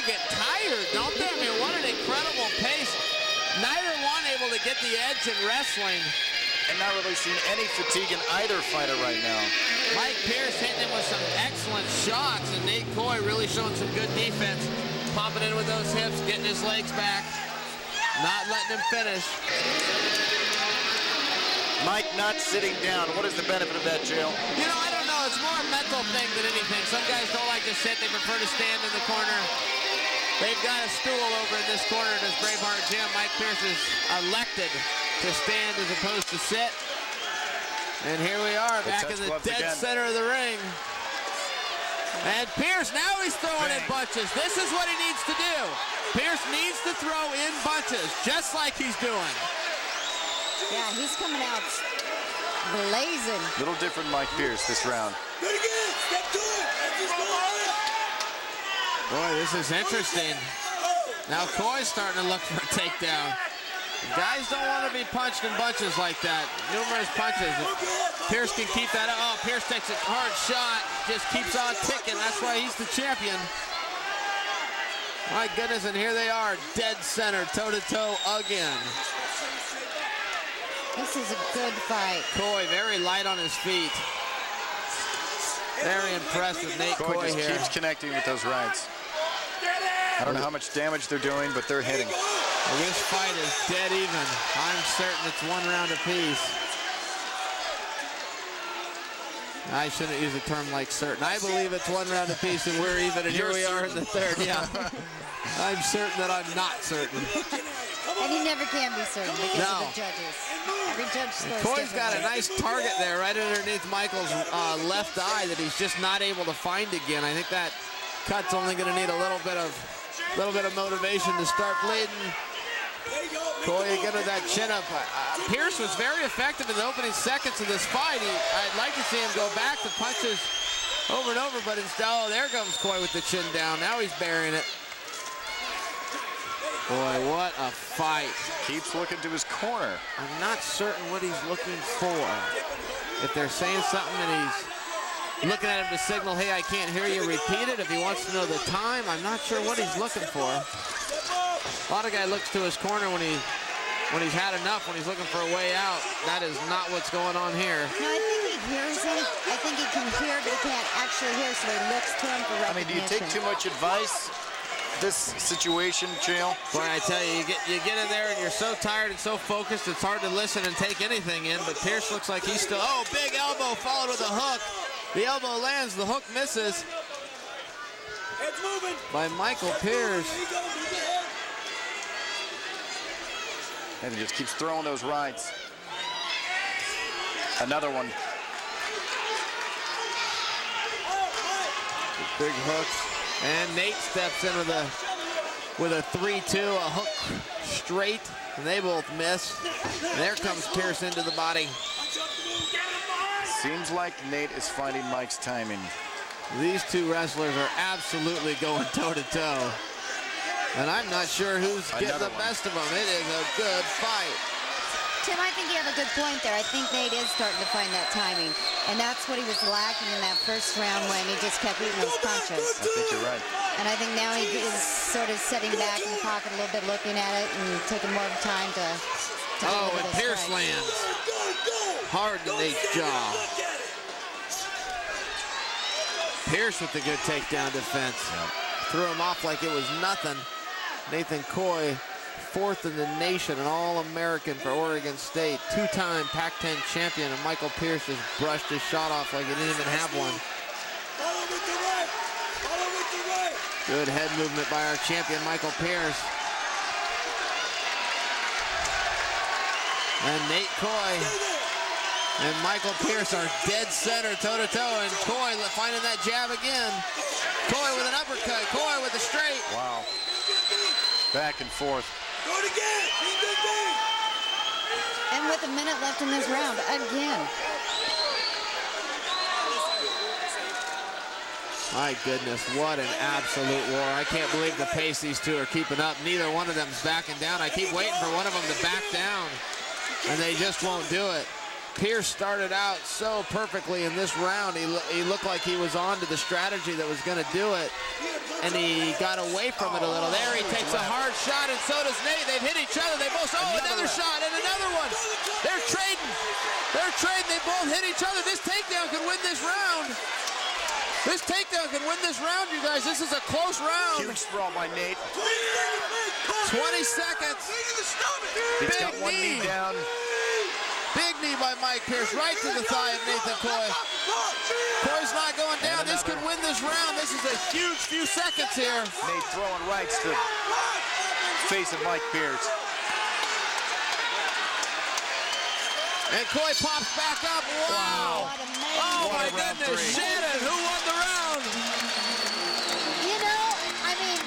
of get tired, don't they? I mean, what an incredible pace. Neither one able to get the edge in wrestling. And not really seeing any fatigue in either fighter right now. Mike Pierce hitting him with some excellent shots, and Nate Coy really showing some good defense. Popping in with those hips, getting his legs back, not letting him finish. Mike not sitting down. What is the benefit of that, Jail? You know, I don't know. It's more a mental thing than anything. Some guys don't like to sit. They prefer to stand in the corner. They've got a stool over in this corner in this Braveheart gym. Mike Pierce is elected to stand as opposed to sit. And here we are back in the dead center of the ring. And Pierce, now he's throwing in bunches. This is what he needs to do. Pierce needs to throw in bunches, just like he's doing. Yeah, he's coming out blazing. Little different Mike Pierce this round. Boy, this is interesting. Now Coy's starting to look for a takedown. Guys don't want to be punched in bunches like that. Numerous punches. If Pierce can keep that up. Oh, Pierce takes a hard shot. Just keeps on ticking. That's why he's the champion. My goodness, and here they are. Dead center, toe-to-toe again. This is a good fight. Coy very light on his feet. Very impressed with Nate Coy just here. Keeps connecting with those rights. I don't know how much damage they're doing, but they're hitting. Well, this fight is dead even. I'm certain it's 1 round apiece. I shouldn't use a term like certain. I believe it's 1 round apiece and we're even, and here we are in the third. Yeah. I'm certain that I'm not certain. And you never can be certain because of the judges. Every judge scores Coy's got a nice target there right underneath Michael's left eye that he's just not able to find again. I think that cut's only going to need a little bit of motivation to start bleeding. Coy again with that chin up. Pierce was very effective in the opening seconds of this fight. I'd like to see him go back to punches over and over, but instead, oh, there comes Coy with the chin down. Now he's burying it. Boy, what a fight. Keeps looking to his corner. I'm not certain what he's looking for. If they're saying something and he's looking at him to signal, hey, I can't hear you, repeat it. If he wants to know the time, I'm not sure what he's looking for. A lot of guy looks to his corner when he's had enough, when he's looking for a way out. That is not what's going on here. No, I think he hears him. I think he can hear, but he can't actually hear, so he looks to him for recognition. I mean, do you take too much advice? This situation, Chael? Boy, I tell you, you get in there and you're so tired and so focused, it's hard to listen and take anything in, but Pierce looks like he's still, oh, big elbow followed with a hook. The elbow lands, the hook misses. By Michael Pierce. And he just keeps throwing those rights. Another one. Big hooks. And Nate steps in with a 3-2, a hook straight, and they both miss. And there comes Pierce into the body. Seems like Nate is finding Mike's timing. These two wrestlers are absolutely going toe-to-toe. And I'm not sure who's getting the best of them. It is a good fight. Tim, I think you have a good point there. I think Nate is starting to find that timing. And that's what he was lacking in that first round when he just kept eating those punches. I think you're right. And I think now he is sort of sitting back in the pocket a little bit, looking at it and taking more time to oh, and Pierce lands. Hard to Nate's jaw. Pierce with the good takedown defense. Threw him off like it was nothing. Nathan Coy, 4th in the nation, an All-American for Oregon State, 2-time Pac-10 champion, and Michael Pierce just brushed his shot off like he didn't even have one. Good head movement by our champion, Michael Pierce. And Nate Coy and Michael Pierce are dead center, toe-to-toe, and Coy finding that jab again. Coy with an uppercut, Coy with a straight. Wow. Back and forth. And with a minute left in this round, again. My goodness, what an absolute war. I can't believe the pace these two are keeping up. Neither one of them's backing down. I keep waiting for one of them to back down, and they just won't do it. Pierce started out so perfectly in this round. He looked like he was on to the strategy that was going to do it. and he got away from it a little. There he takes a hard shot, and so does Nate. They've hit each other. They both, another shot, and another one. They're trading. They're trading. They both hit each other. This takedown could win this round. This takedown could win this round, you guys. This is a close round. Huge sprawl by Nate. 20 seconds. He's got one knee down. Big knee by Mike Pierce, right to the thigh of Nathan Coy. Coy's not going down. This could win this round. This is a huge few seconds here. Nate throwing rights to the face of Mike Pierce. And Coy pops back up. Wow. Oh, my goodness. Shannon, who won the round? You know, I mean,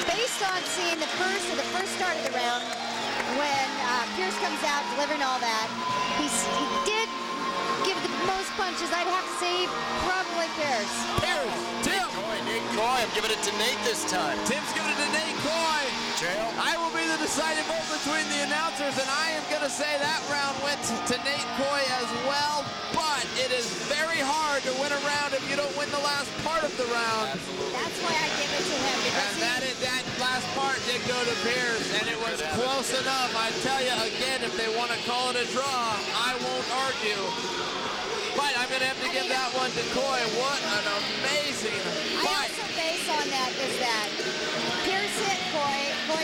based on seeing the first start of the round, when Pierce comes out delivering all that, he did give the most punches. I'd have to say probably Pierce. Pierce, Tim. Nate Coy, I'm giving it to Nate this time. Tim's giving it to Nate Coy. Jail. I will be the deciding vote between the announcers, and I am going to say that round went to Nate Coy as well, but it is very hard to win a round if you don't win the last part of the round. That's why I give it to him. And that last part did go to Pierce, and it was close enough. I tell you again, if they want to call it a draw, I won't argue. But I'm going to have to give that one to Coy. What an amazing fight. I also base on that is that Pierce hit Coy. Coy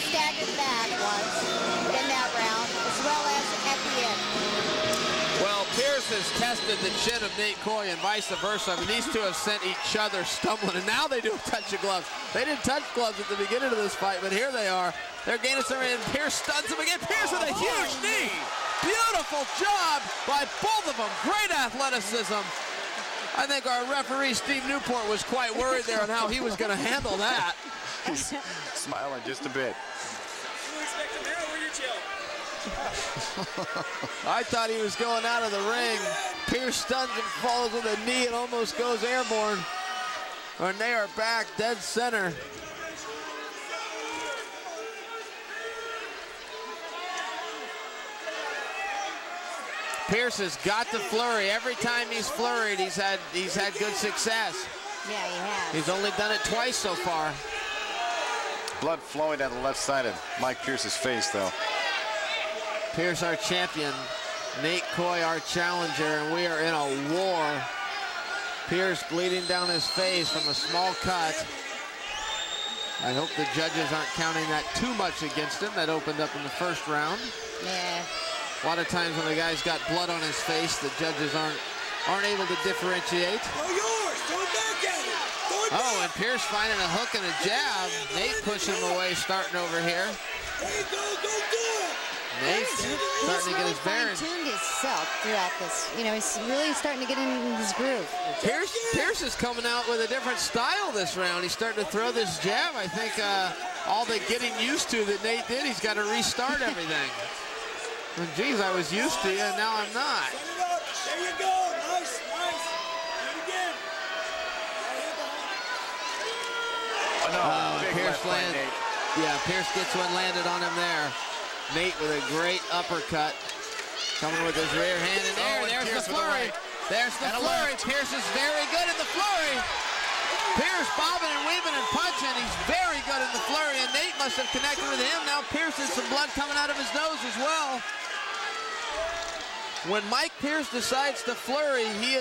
staggered back once in that round, as well as at the end. Well, Pierce has tested the chin of Nate Coy and vice versa. I mean, these two have sent each other stumbling, and now they do touch of gloves. They didn't touch gloves at the beginning of this fight, but here they are. They're gaining some, and Pierce stuns him again. Pierce with a huge knee. Beautiful job by both of them. Great athleticism. I think our referee, Steve Newport, was quite worried there on how he was going to handle that. He's smiling just a bit. I thought he was going out of the ring. Pierce stuns and falls with a knee and almost goes airborne. And they are back dead center. Pierce has got to flurry. Every time he's flurried, he's had good success. Yeah, he has. He's only done it twice so far. Blood flowing down the left side of Mike Pierce's face, though. Pierce, our champion. Nate Coy, our challenger, and we are in a war. Pierce bleeding down his face from a small cut. I hope the judges aren't counting that too much against him. That opened up in the first round. Yeah. A lot of times when the guy's got blood on his face, the judges aren't able to differentiate. Oh, and Pierce finding a hook and a jab. Nate pushing him away, starting over here. Nate starting to get his bearings. He's fine-tuned himself throughout this. You know, he's really starting to get in his groove. Pierce is coming out with a different style this round. He's starting to throw this jab. I think all the getting used to that Nate did, he's got to restart everything. And geez, I was used to you, and now I'm not. There you go. Nice, nice. Do it again. Oh, no. Pierce landed. Yeah, Pierce gets one landed on him there. Nate with a great uppercut. Coming with his rear hand, and there's the flurry. There's the flurry. Pierce is very good in the flurry. Pierce bobbing and weaving and punching. He's very good in the flurry, and Nate must have connected with him. Now Pierce has some blood coming out of his nose as well. When Mike Pierce decides to flurry, he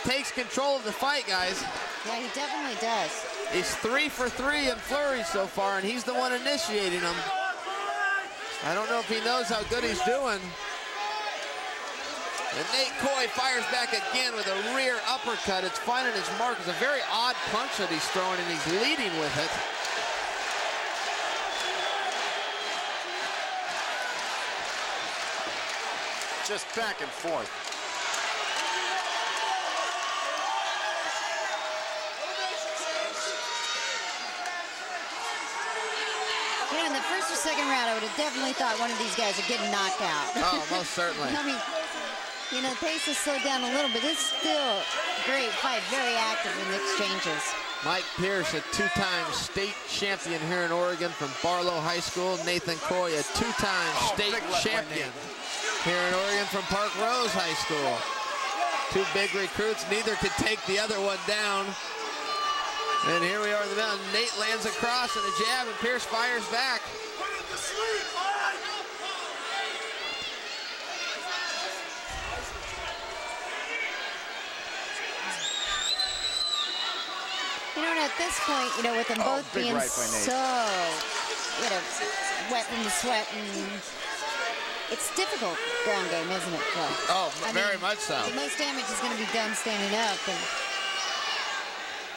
takes control of the fight, guys. Yeah, he definitely does. He's 3 for 3 in flurries so far, and he's the one initiating them. I don't know if he knows how good he's doing. And Nate Coy fires back again with a rear uppercut. It's finding his mark. It's a very odd punch that he's throwing, and he's leading with it. Just back and forth. You know, in the first or second round, I would have definitely thought one of these guys would get knocked out. Oh, most certainly. I mean, you know, the pace has slowed down a little bit. It's still a great fight, very active in the exchanges. Mike Pierce, a two-time state champion here in Oregon from Barlow High School. Nathan Coy, a two-time state champion here in Oregon from Park Rose High School. Two big recruits, neither could take the other one down. And here we are in the middle. Nate lands across and a jab, and Pierce fires back. You know, and at this point, you know, with them both being right so, you know, wet in the sweat, and it's difficult ground game, isn't it, Phil? Oh, very much so. The most damage is going to be done standing up, and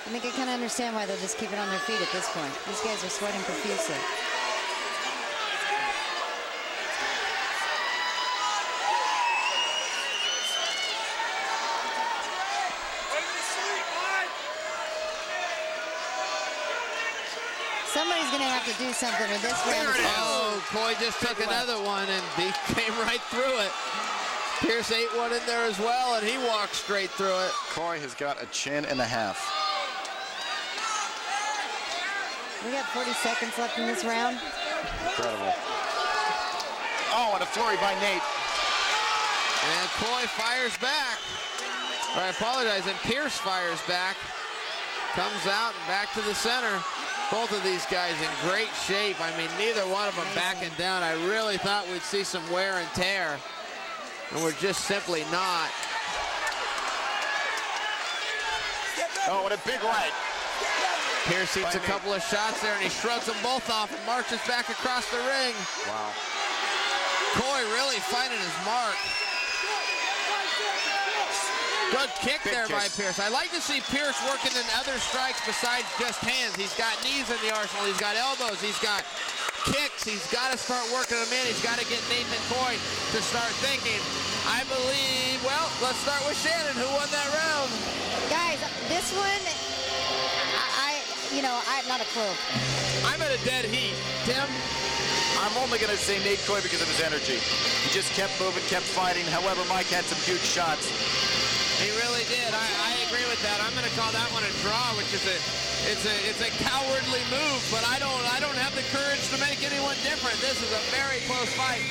I think I kind of understand why they'll just keep it on their feet at this point. These guys are sweating profusely. Somebody's going to have to do something, or this round is over. Oh, Coy just took another one, and he came right through it. Pierce ate one in there as well, and he walked straight through it. Coy has got a chin and a half. We got 40 seconds left in this round. Incredible. Oh, and a flurry by Nate. And Coy fires back. Or I apologize, and Pierce fires back. Comes out and back to the center. Both of these guys in great shape. I mean, neither one of them backing down. I really thought we'd see some wear and tear, and we're just simply not. Oh, and a big right. Pierce eats a couple of shots there, and he shrugs them both off and marches back across the ring. Wow. Coy really finding his mark. Good kick there by Pierce. I like to see Pierce working in other strikes besides just hands. He's got knees in the arsenal. He's got elbows. He's got kicks. He's got to start working them in. He's got to get Nathan Coy to start thinking. I believe, well, let's start with Shannon, who won that round. Guys, this one, I'm not a clue. I'm at a dead heat. Tim? I'm only going to say Nate Coy because of his energy. He just kept moving, kept fighting. However, Mike had some huge shots. He really did. I agree with that. I'm going to call that one a draw, which is it's a cowardly move, but I don't have the courage to make anyone different. This is a very close fight.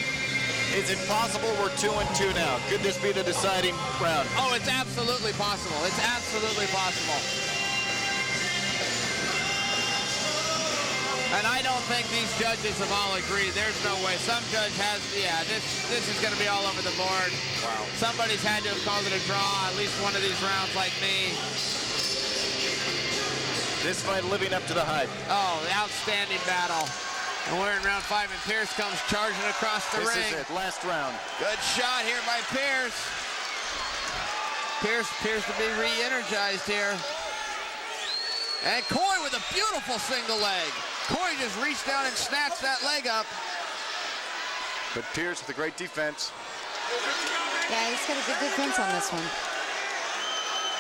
Is it possible we're 2-2 now? Could this be the deciding round? Oh, it's absolutely possible. It's absolutely possible. And I don't think these judges have all agreed. There's no way. Some judge has, this is going to be all over the board. Wow. Somebody's had to have called it a draw, at least one of these rounds like me. This fight living up to the hype. Oh, outstanding battle. And we're in round 5, and Pierce comes charging across the ring. This is it, last round. Good shot here by Pierce. Pierce appears to be re-energized here. And Coy with a beautiful single leg. Coy just reached down and snatched that leg up. But Pierce with a great defense. Yeah, he's got a good defense on this one.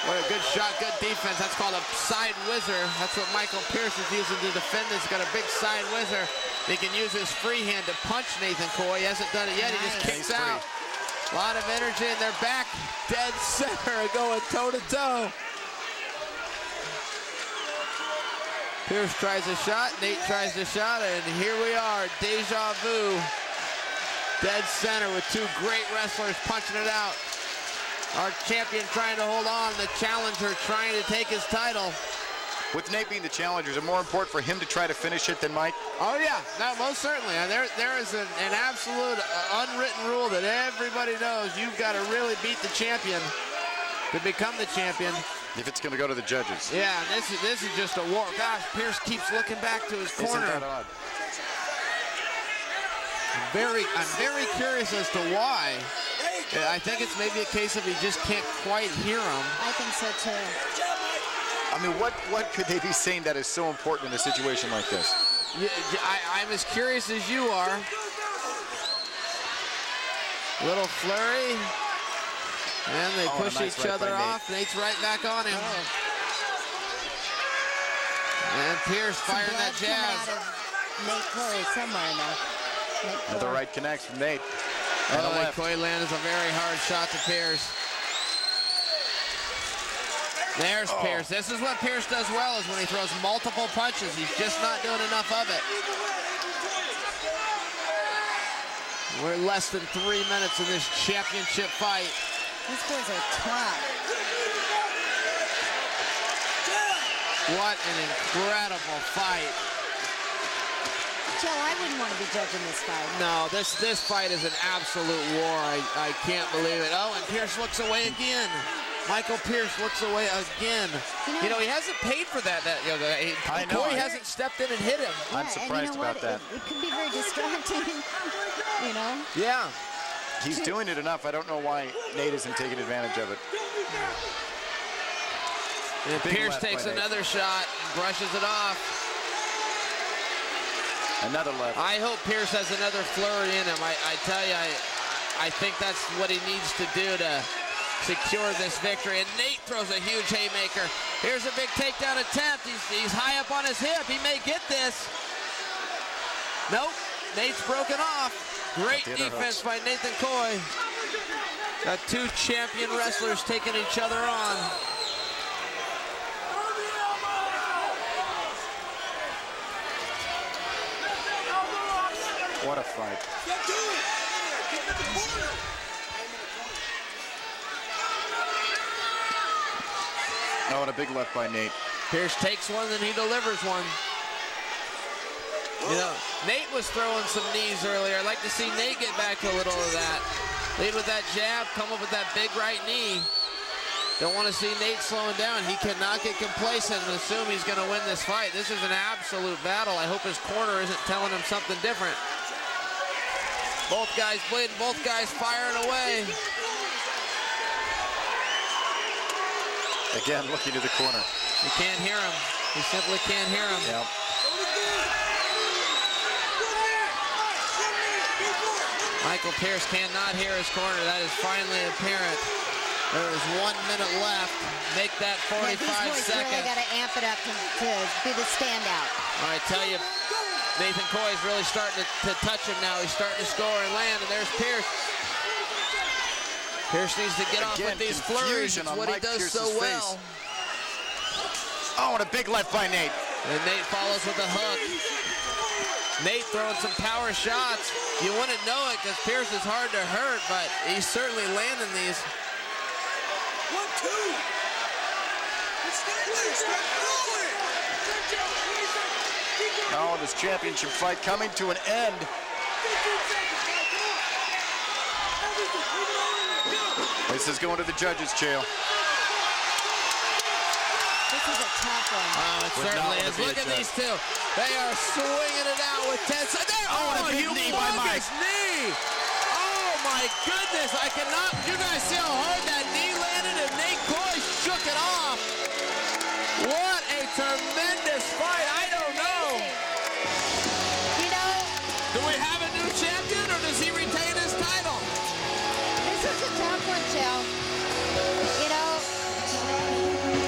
What a good shot, good defense. That's called a side whizzer. That's what Michael Pierce is using to defend this. He's got a big side whizzer. He can use his free hand to punch Nathan Coy. He hasn't done it yet. He just kicks out. A lot of energy in their back. Dead center going toe-to-toe. Pierce tries a shot, Nate tries a shot, and here we are, deja vu. Dead center with two great wrestlers punching it out. Our champion trying to hold on, the challenger trying to take his title. With Nate being the challenger, is it more important for him to try to finish it than Mike? Oh yeah, no, most certainly. And there is an absolute unwritten rule that everybody knows. You've got to really beat the champion to become the champion. If it's going to go to the judges. Yeah, this is just a war. Gosh, Pierce keeps looking back to his corner. Isn't that odd? I'm very curious as to why. I think it's maybe a case of he just can't quite hear him. I think so too. I mean, what could they be saying that is so important in a situation like this? I'm as curious as you are. Little flurry. And they push nice each right other by off. Nate's right back on him. And Pierce firing that jab. Nate Coy somewhere in there. Another right connects from Nate. And Oh, a left. Coy lands a very hard shot to Pierce. There's Pierce. This is what Pierce does well, is when he throws multiple punches. He's just not doing enough of it. We're less than 3 minutes in this championship fight. These boys are tough. What an incredible fight. Joe, I wouldn't want to be judging this fight. No, this fight is an absolute war. I can't believe it. Oh, and Pierce looks away again. Michael Pierce looks away again. You know he hasn't paid for that. I know. Corey hasn't stepped in and hit him. Yeah, I'm surprised about that. It could be very distracting, you know? Yeah. He's doing it enough. I don't know why Nate isn't taking advantage of it. And Pierce takes another shot, brushes it off. Another left. I hope Pierce has another flurry in him. I tell you, I think that's what he needs to do to secure this victory. And Nate throws a huge haymaker. Here's a big takedown attempt. He's high up on his hip. He may get this. Nope. Nate's broken off. Great defense by Nathan Coy. Got two champion wrestlers taking each other on. What a fight. Oh, and a big left by Nate. Pierce takes one, then he delivers one. You know, Nate was throwing some knees earlier. I'd like to see Nate get back to a little of that. Lead with that jab, come up with that big right knee. Don't want to see Nate slowing down. He cannot get complacent and assume he's going to win this fight. This is an absolute battle. I hope his corner isn't telling him something different. Both guys bleeding, both guys firing away. Again, looking to the corner. He can't hear him. He simply can't hear him. Yep. Michael Pierce cannot hear his corner. That is finally apparent. There is 1 minute left. Make that 45 seconds. Really got to amp it up to be the standout. I tell you, Nathan Coy is really starting to touch him now. He's starting to score and land, and there's Pierce. Pierce needs to get off with these flurries. It's what he does so well. Oh, and a big left by Nate. And Nate follows with a hook. Nate throwing some power shots. You wouldn't know it because Pierce is hard to hurt, but he's certainly landing these. 1, 2. Oh, this championship fight coming to an end. This is going to the judges' chair. This is a tough one. Oh, it certainly is. Look at these two. They are swinging it out with 10 seconds. Oh, a big knee by Mike. Knee. Oh, my goodness. I cannot. You guys see how hard that knee landed? And Nate Coy shook it off. What a tremendous fight. I don't know. You know, Do we have a new champion, or does he retain his title? this is a tough one, Joe. You know,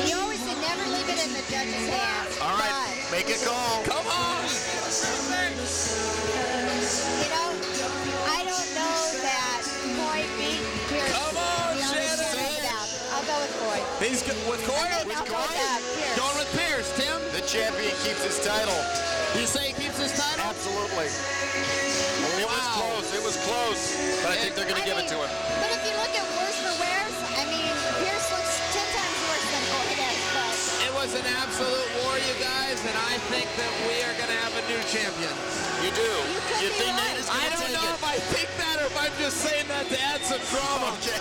you always say never leave it in the judge's hands. All right, make it go. Come on. You know, I don't know that Coy beat Pierce. Come on, Shannon. Shannon. I'll go with Coy. He's with Coy? I'll go with Pierce. Going with Pierce, Tim? The champion keeps his title. You say he keeps his title? Absolutely. It was close. It was close. But I think they're going to give it to him. But if you look at worse for wears, I mean, Pierce looks 10 times worse than Coy does. But It was an absolute war, you guys, and I think that we are going to have a new champion. You do. You think right. Nate is I going to don't take know it? if I think that or if I'm just saying that to add some drama. Okay.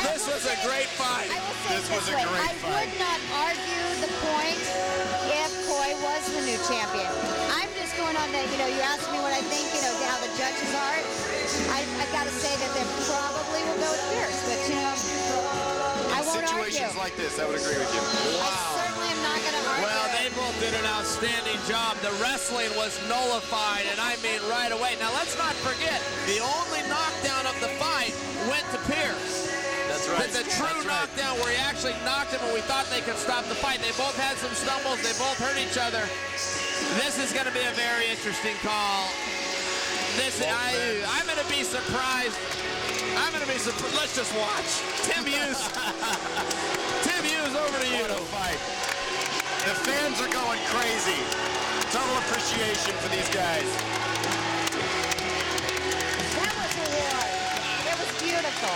This was a great fight. I will say This was a way, great I fight. would not argue the point if Coy was the new champion. I'm just going on that, you know, you asked me what I think, you know, how the judges are. I've got to say that they probably will go with Pierce, but, you know, I won't Situations argue. like this, I would agree with you. I certainly am not going to argue. Well, they both did an outstanding job. The wrestling was nullified, and I mean right away. Now, let's not forget, the only knockdown of the fight went to Pierce. That's right. The true knockdown where he actually knocked him and we thought they could stop the fight. They both had some stumbles. They both hurt each other. This is going to be a very interesting call. I'm going to be surprised. I'm going to be surprised. Let's just watch. Tim Hughes. Tim Hughes, over to you. What a fight. The fans are going crazy. Total appreciation for these guys. That was a war. It was beautiful.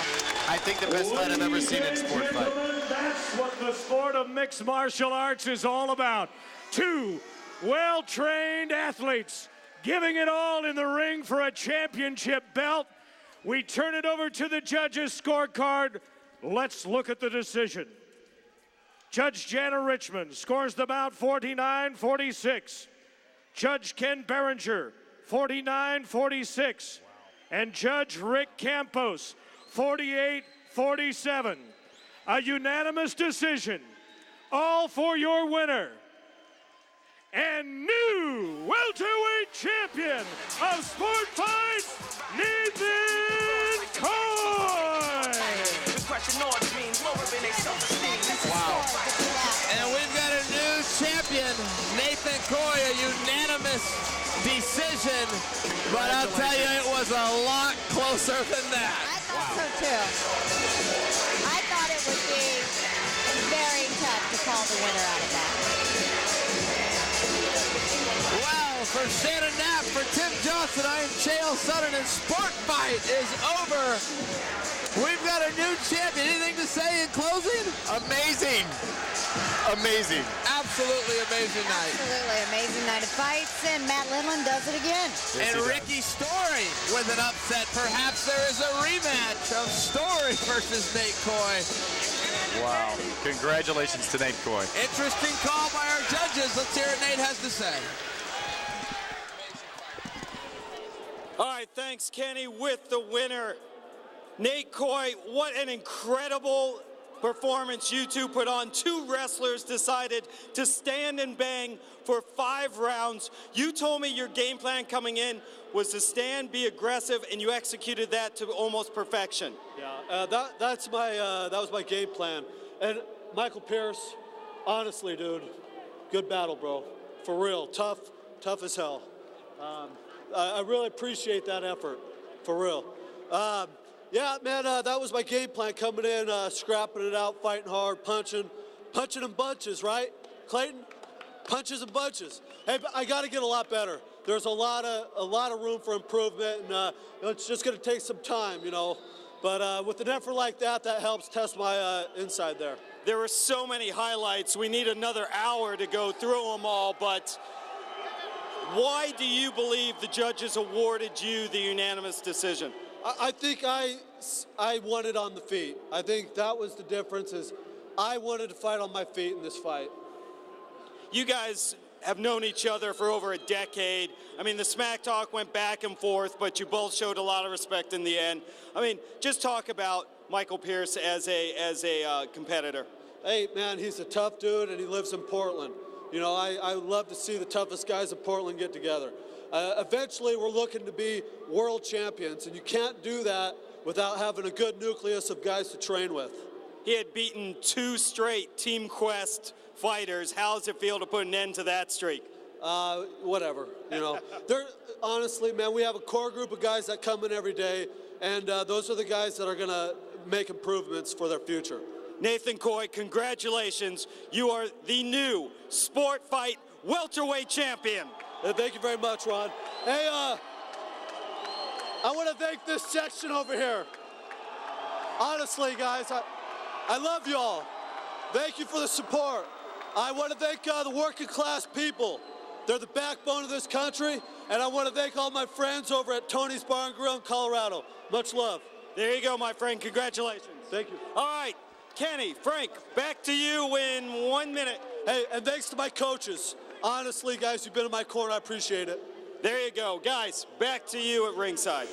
I think the best fight I've ever seen in sport fight. that's what the sport of mixed martial arts is all about. Two well-trained athletes giving it all in the ring for a championship belt. We turn it over to the judges' scorecard. Let's look at the decision. Judge Jana Richmond scores the bout 49-46. Judge Ken Berenger, 49-46. And Judge Rick Campos, 48-47. A unanimous decision, all for your winner and new welterweight champion of sport fights, Nathan Coy. Wow. And we've got a new champion, Nathan Coy, a unanimous decision. But I'll tell you, it was a lot closer than that. I thought so too. I thought it would be very tough to call the winner out of that. Well, for Shannon Knapp, for Tim Johnson, I am Chael Sonnen, and Sport Fight is over. We've got a new champion. Anything to say in closing? Amazing. Amazing. Absolutely amazing night. Absolutely amazing night of fights, and Matt Lindland does it again. And Ricky Story with an upset. Perhaps there is a rematch of Story versus Nate Coy. Wow. Congratulations to Nate Coy. Interesting call by our judges. Let's hear what Nate has to say. All right, thanks, Kenny. With the winner, Nate Coy. What an incredible performance you two put on. Two wrestlers decided to stand and bang for 5 rounds. You told me your game plan coming in was to stand, be aggressive, and you executed that to almost perfection. Yeah, that was my game plan. And Michael Pierce, honestly, dude, good battle, bro. For real, tough as hell. I really appreciate that effort, for real. Yeah, man, that was my game plan, coming in, scrapping it out, fighting hard, punching in bunches, right, Clayton? Punches in bunches. Hey, but I got to get a lot better. There's a lot of room for improvement, and it's just going to take some time, you know. But with an effort like that, that helps test my inside there. There were so many highlights. We need another hour to go through them all, but why do you believe the judges awarded you the unanimous decision? I think I won it on the feet. I think that was the difference, is I wanted to fight on my feet in this fight. You guys have known each other for over a decade. I mean, the smack talk went back and forth, but you both showed a lot of respect in the end. I mean, just talk about Michael Pierce as a competitor. Hey, man, he's a tough dude, and he lives in Portland. You know, I love to see the toughest guys in Portland get together. Eventually, we're looking to be world champions, and you can't do that without having a good nucleus of guys to train with. He had beaten 2 straight Team Quest fighters. How does it feel to put an end to that streak? Whatever, you know. Honestly, man, we have a core group of guys that come in every day, and those are the guys that are going to make improvements for their future. Nathan Coy, congratulations. You are the new Sport Fight welterweight champion. Thank you very much, Ron. Hey, I want to thank this section over here. Honestly, guys, I love y'all. Thank you for the support. I want to thank the working class people. They're the backbone of this country, and I want to thank all my friends over at Tony's Bar and Grill in Colorado. Much love. There you go, my friend. Congratulations. Thank you. All right, Kenny, Frank, back to you in 1 minute. Hey, and thanks to my coaches. Honestly, guys, you've been in my corner. I appreciate it. There you go. Guys, back to you at ringside.